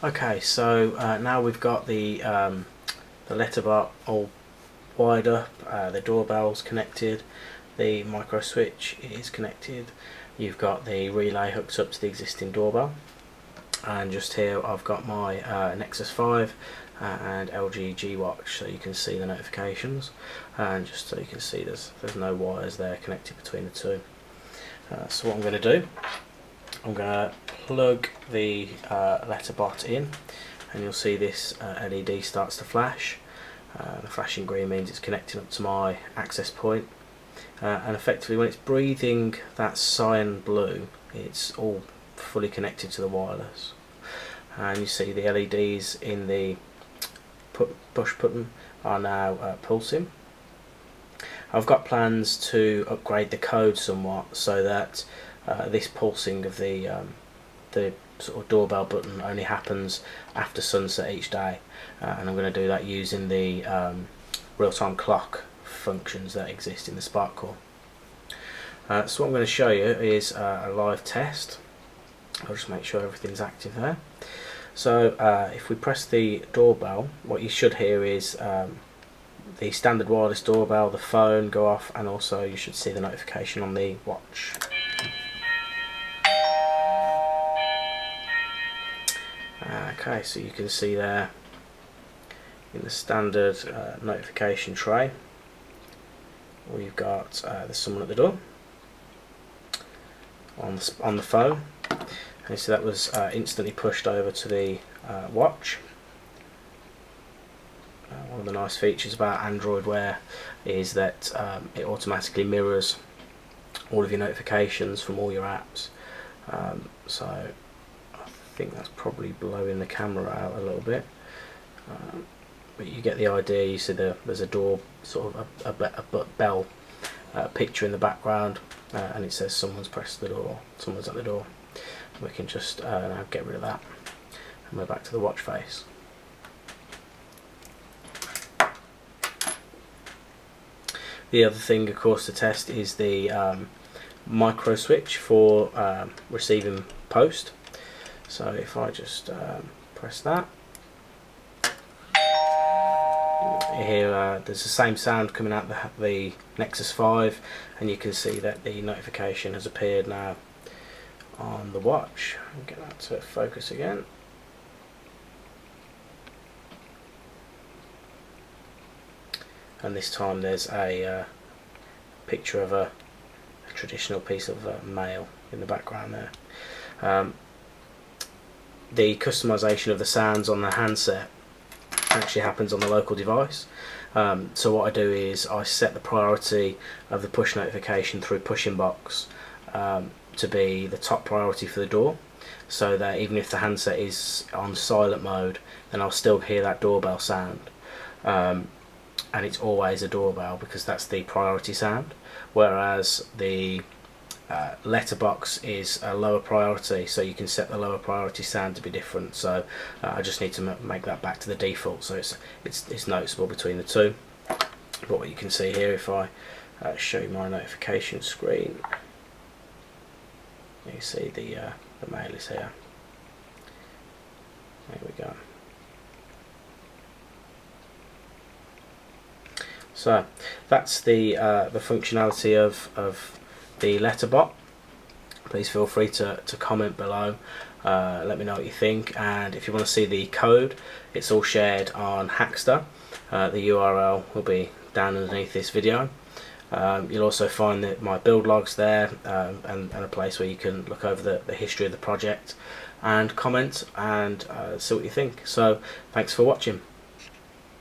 Okay, so now we've got the LetterBot all wired up, the doorbell's connected, the micro switch is connected, you've got the relay hooked up to the existing doorbell, and just here I've got my Nexus 5 and LG G Watch, so you can see the notifications, and just so you can see there's no wires there connected between the two. So what I'm going to do, I'm going to plug the LetterBot in, and you'll see this LED starts to flash. The flashing green means it's connecting up to my access point, and effectively when it's breathing that cyan blue, it's all fully connected to the wireless. And you see the LEDs in the push button are now pulsing. I've got plans to upgrade the code somewhat so that this pulsing of the sort of doorbell button only happens after sunset each day, and I'm going to do that using the real-time clock functions that exist in the Spark core. So what I'm going to show you is a live test. I'll just make sure everything's active there. So if we press the doorbell, what you should hear is the standard wireless doorbell, the phone go off, and also you should see the notification on the watch. Okay, so you can see there in the standard notification tray, we've got there's someone at the door on the phone, and so that was instantly pushed over to the watch. One of the nice features about Android Wear is that it automatically mirrors all of your notifications from all your apps. So I think that's probably blowing the camera out a little bit, but you get the idea. You see there's a door, sort of a bell picture in the background, and it says someone's pressed the door, someone's at the door. We can just now get rid of that, and we're back to the watch face. The other thing, of course, to test is the micro switch for receiving post. So if I just press that, you hear there's the same sound coming out the Nexus 5, and you can see that the notification has appeared now on the watch. I'll get that to focus again. And this time there's a picture of a traditional piece of mail in the background there. The customization of the sounds on the handset actually happens on the local device. So what I do is I set the priority of the push notification through push inbox to be the top priority for the door, so that even if the handset is on silent mode, then I'll still hear that doorbell sound. And it's always a doorbell because that's the priority sound, whereas the letterbox is a lower priority, so you can set the lower priority sound to be different. So I just need to make that back to the default, so it's noticeable between the two. But what you can see here, if I show you my notification screen, you see the mail is here. There we go. So that's the functionality of the LetterBot. Please feel free to comment below. Let me know what you think, and if you want to see the code, it's all shared on Hackster. The URL will be down underneath this video. You'll also find my build logs there, and a place where you can look over the history of the project and comment and see what you think. So thanks for watching.